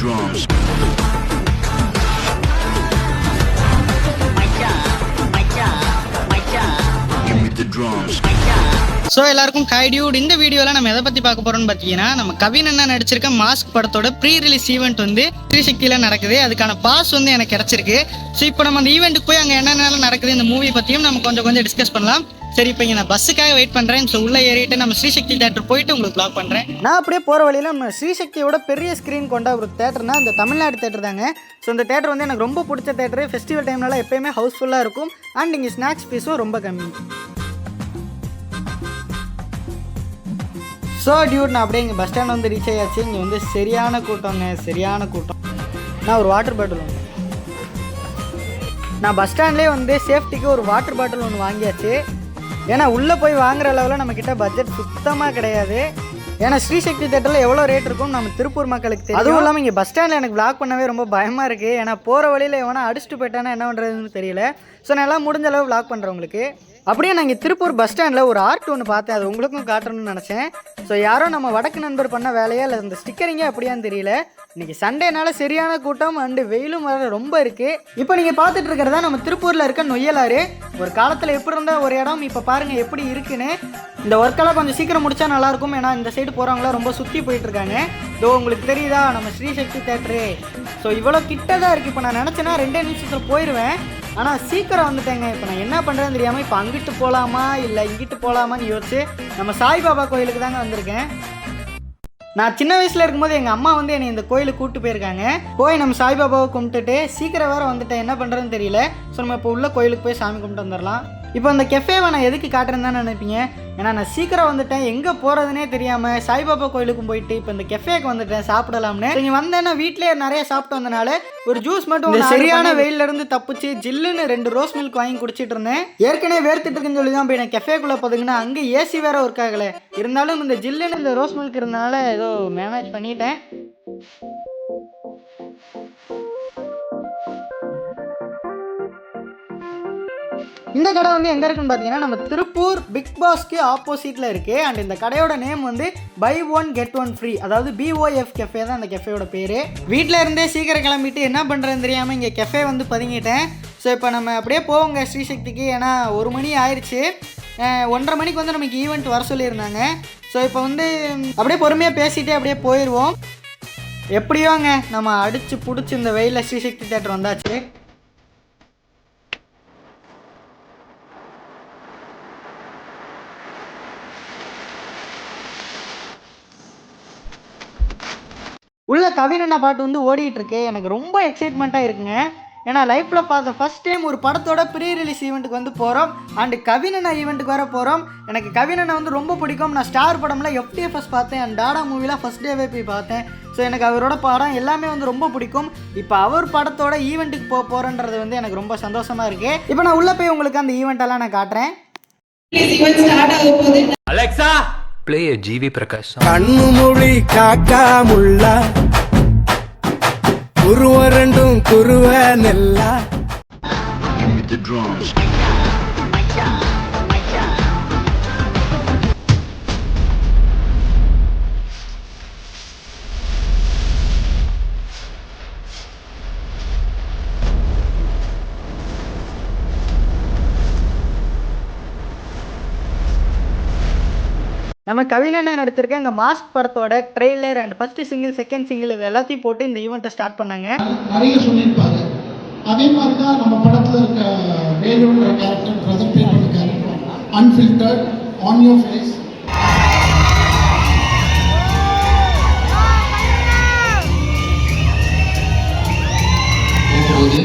drums. Give me the drums. So எல்லாருக்கும் hi Dude. இந்த வீடியோவில் நம்ம எதை பற்றி பார்க்க போகிறோம்னு பார்த்தீங்கன்னா, நம்ம கவின் அண்ணா நடிச்சிருக்க மாஸ்க் படத்தோட ப்ரீ ரிலீஸ் ஈவெண்ட் வந்து ஸ்ரீசக்தியில் நடக்குது. அதுக்கான பாஸ் வந்து எனக்கு கிடச்சிருக்கு. ஸோ இப்போ நம்ம அந்த ஈவெண்ட்டுக்கு போய் அங்கே என்னென்ன நடக்குது இந்த மூவி பற்றியும் நம்ம கொஞ்சம் டிஸ்கஸ் பண்ணலாம். சரி, இப்போ இங்கே நான் பஸ்ஸுக்காக வெயிட் பண்ணுறேன். ஸோ உள்ளே ஏறிட்டு நம்ம ஸ்ரீசக்தி தேட்டர் போயிட்டு உங்களுக்கு ப்ளாக் பண்ணுறேன். நான் அப்படியே போகிற வழியில் நம்ம ஸ்ரீசக்தியோட பெரிய ஸ்க்ரீன் கொண்ட ஒரு தேட்டர்னா இந்த தமிழ்நாடு தேட்டர் தாங்க. ஸோ இந்த தேட்டர் வந்து எனக்கு ரொம்ப பிடிச்ச தேட்டரு. ஃபெஸ்டிவல் டைம்னால எப்போயுமே ஹவுஸ்ஃபுல்லாக இருக்கும். அண்ட் இங்கே ஸ்நாக்ஸ் ஃபீஸும் ரொம்ப கம்மி. ஸோ டியூட், நான் அப்படியே இங்கே பஸ் ஸ்டாண்ட் வந்து ரீச் ஆகியாச்சு. இங்கே வந்து சரியான கூட்டம். நான் ஒரு வாட்டர் பாட்டில் ஒன்று நான் பஸ் ஸ்டாண்ட்லேயே வந்து சேஃப்டிக்கு ஒரு வாட்டர் பாட்டில் ஒன்று வாங்கியாச்சு. ஏன்னா உள்ளே போய் வாங்குற அளவில் நம்மக்கிட்ட பட்ஜெட் சுத்தமாக கிடையாது. ஏன்னா ஸ்ரீசக்தி தேட்டரில் எவ்வளோ ரேட் இருக்கும் நம்ம திருப்பூர் மக்களுக்கு தெரியும். அதுவும் இல்லாமல் இங்கே பஸ் ஸ்டாண்டில் எனக்கு வ்ளாக் பண்ணவே ரொம்ப பயமாக இருக்குது. ஏன்னா போகிற வழியில் எவனா அடிச்சுட்டு போயிட்டானா என்ன பண்ணுறதுன்னு தெரியல. ஸோ நான் எல்லாம் முடிஞ்ச அளவு வ்ளாக் பண்ணுறேன் உங்களுக்கு. அப்படியே நான் இங்கே திருப்பூர் பஸ் ஸ்டாண்டில் ஒரு ஆர்ட் ஒன்று பார்த்தேன். அது உங்களுக்கும் காட்டணும்னு நினச்சேன். ஸோ யாரோ நம்ம வடக்கு நண்பர் பண்ண வேலையா இல்லை இந்த ஸ்டிக்கரிங்கே அப்படியான்னு தெரியல. இன்றைக்கி சண்டேனால சரியான கூட்டம் அண்டு வெயிலும் வர ரொம்ப இருக்குது. இப்போ நீங்கள் பார்த்துட்டு இருக்கிறதா நம்ம திருப்பூரில் இருக்க நொய்யலாறு. ஒரு காலத்தில் எப்படி இருந்த ஒரு இடம் இப்போ பாருங்கள் எப்படி இருக்குன்னு. இந்த ஒர்க்கெல்லாம் கொஞ்சம் சீக்கிரம் முடித்தா நல்லாயிருக்கும். ஏன்னா இந்த சைடு போகிறவங்களாம் ரொம்ப சுற்றி போயிட்டுருக்காங்க. இதோ உங்களுக்கு தெரியுதா நம்ம ஸ்ரீசக்தி தேட்டரு. ஸோ இவ்வளோ கிட்ட தான் இருக்குது. இப்போ நான் நினச்சேன்னா 2 நிமிஷத்தில் போயிடுவேன். ஆனால் சீக்கிரம் வந்துட்டேங்க. இப்போ நான் என்ன பண்ணுறதுன்னு தெரியாமல் இப்போ அங்கிட்டு போகலாமா இல்லை இங்கிட்டு போகலாமான்னு யோசிச்சு நம்ம சாய்பாபா கோயிலுக்கு தாங்க வந்திருக்கேன். நான் சின்ன வயசில் இருக்கும்போது எங்கள் அம்மா வந்து என்னை இந்த கோயிலுக்கு கூப்பிட்டு போயிருக்காங்க. போய் நம்ம சாய்பாபாவை கும்பிட்டுட்டு சீக்கிரம் வேறு வந்துட்டேன். என்ன பண்ணுறதுன்னு தெரியல. ஸோ நம்ம இப்போ உள்ள கோயிலுக்கு போய் சாமி கும்பிட்டு வந்துடலாம். இப்போ அந்த கெஃபேவை நான் எதுக்கு காட்டுறேன்னு தான் நினைப்பீங்க. ஏன்னா நான் சீக்கிரம் வந்துட்டேன், எங்கே போகிறதுனே தெரியாமல் சாய்பாபா கோயிலுக்கும் போயிட்டு இப்போ இந்த கெஃபேக்கு வந்துட்டேன் சாப்பிடலாம்னு. நீங்கள் வந்தேன்னா வீட்டிலே நிறைய சாப்பிட்டு வந்தனால ஒரு ஜூஸ் மட்டும் சரியான வெயிலிருந்து தப்பிச்சு ஜில்லுன்னு 2 ரோஸ் மில்க் வாங்கி குடிச்சிட்டு இருந்தேன். ஏற்கனவே வேர்த்துட்டு இருக்குன்னு சொல்லி தான் போய் நான் கெஃபேக்குள்ளே போதுங்கன்னா அங்கே ஏசி வேற ஒர்க் ஆகலை. இருந்தாலும் இந்த ஜில்லுன்னு இந்த ரோஸ் மில்க் இருந்தனால ஏதோ மேனேஜ் பண்ணிட்டேன். இந்த கடை வந்து எங்கே இருக்குன்னு பார்த்தீங்கன்னா நம்ம திருப்பூர் பிக் பாஸ்க்கு ஆப்போசிட்டில் இருக்குது. அண்ட் இந்த கடையோட நேம் வந்து பை 1 get 1 ஃப்ரீ, அதாவது BOF கெஃபே தான் அந்த கெஃபேயோட பேர். வீட்டில் இருந்தே சீக்கிரம் கிளம்பிட்டு என்ன பண்ணுறதுன்னு தெரியாமல் இங்கே கெஃபே வந்து பதுங்கிட்டேன். ஸோ இப்போ நம்ம அப்படியே போவோங்க ஸ்ரீசக்திக்கு. ஏன்னா 1 மணி ஆயிடுச்சு. 1:30 மணிக்கு வந்து நமக்கு ஈவெண்ட் வர சொல்லியிருந்தாங்க. ஸோ இப்போ வந்து அப்படியே பொறுமையாக பேசிகிட்டே அப்படியே போயிடுவோம். எப்படியோங்க நம்ம அடித்து பிடிச்சி இந்த வெயிலில் ஸ்ரீசக்தி தேட்டர் வந்தாச்சு. உள்ள கவின் அண்ணா பாட்டு வந்து ஓடிட்டு இருக்கு. எனக்கு ரொம்ப எக்ஸைட்மெண்ட்டாக இருக்குங்க. ஏன்னா லைஃப்பில் பார்த்த ஃபஸ்ட் டைம் ஒரு படத்தோட ப்ரீ ரிலீஸ் ஈவெண்ட்டுக்கு வந்து போகிறோம். அண்டு கவின் அண்ணா ஈவெண்ட்டுக்கு வர போகிறோம். எனக்கு கவின் அண்ணா வந்து ரொம்ப பிடிக்கும். நான் ஸ்டார் படம்லாம் FTFS பார்த்தேன். அண்ட் டாடா மூவிலாம் ஃபஸ்ட் டேவே போய் பார்த்தேன். ஸோ எனக்கு அவரோட படம் எல்லாமே வந்து ரொம்ப பிடிக்கும். இப்போ அவர் படத்தோட ஈவெண்ட்டுக்கு போகிறேன்றது வந்து எனக்கு ரொம்ப சந்தோஷமாக இருக்குது. இப்போ நான் உள்ளே போய் உங்களுக்கு அந்த ஈவெண்ட்டெல்லாம் நான் காட்டுறேன். Alexa play a GV Prakash song. கண்ணு மொழி காக்கா முள்ளா குருவரண்டும் குருவ நெல்லா. Give me the drums. நம்ம கவின் அண்ணா நடிச்சிருக்க இந்த மாஸ்க் படத்தோட trailer and first single second single இது எல்லாத்தையும் போட்டு இந்த ஈவெண்ட்டை ஸ்டார்ட் பண்ணாங்க. நிறைய சொல்லியிருப்பாரு. அதே மாதிரி தான் நம்ம படத்தில் இருக்க வேலுன்ற கேரக்டர் பிரதர் பேரோட character unfiltered on your face. போகும்போது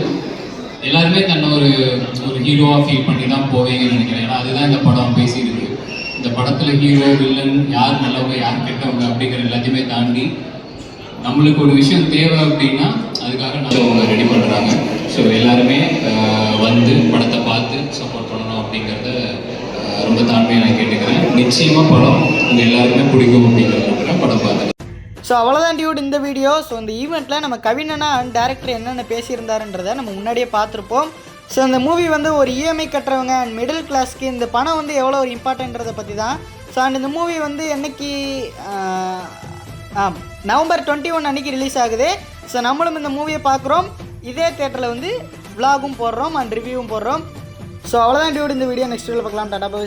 எல்லாருமே தன்னை ஒரு ஹீரோவாக ஃபீல் பண்ணி தான் போவீங்கன்னு நினைக்கிறேன். ஏன்னா அதுதான் இந்த படம் பேசியிருக்கு. இந்த படத்தில் ஹீரோ வில்லன் யார் நல்லவங்க யார் கெட்டவங்க அப்படிங்கிற எல்லாத்தையுமே தாண்டி நம்மளுக்கு ஒரு விஷயம் தேவை அப்படின்னா அதுக்காக அவங்க ரெடி பண்ணுறாங்க. ஸோ எல்லாருமே வந்து படத்தை பார்த்து சப்போர்ட் பண்ணணும் அப்படிங்கிறத ரொம்ப தாழ்மையாக நான் கேட்டுக்கிறேன். நிச்சயமாக படம் உங்கள் எல்லாருமே பிடிக்கும் அப்படிங்கிறத படம் பார்த்து. ஸோ அவ்வளோதான் டியூட் இந்த வீடியோ. ஸோ இந்த ஈவெண்ட்டில் நம்ம கவின் அண்ணா அண்ட் டேரக்டர் என்னென்ன பேசியிருந்தாருன்றதை நம்ம முன்னாடியே பார்த்துருப்போம். ஸோ இந்த மூவி வந்து ஒரு EMI கட்டுறவங்க அண்ட் மிடில் கிளாஸ்க்கு இந்த பணம் வந்து எவ்வளோ ஒரு இம்பார்ட்டன்றதை பற்றி தான். ஸோ அண்ட் இந்த மூவி வந்து என்னைக்கு November 21 அன்றைக்கி ரிலீஸ் ஆகுது. ஸோ நம்மளும் இந்த மூவியை பார்க்குறோம், இதே தேட்டரில் வந்து விலாகும் போடுறோம் அண்ட் ரிவ்யூவும் போடுறோம். ஸோ அவ்வளோதான் டியூட் இந்த வீடியோ. நெக்ஸ்ட் வீடியோவில் பார்க்கலாம். Tata bye.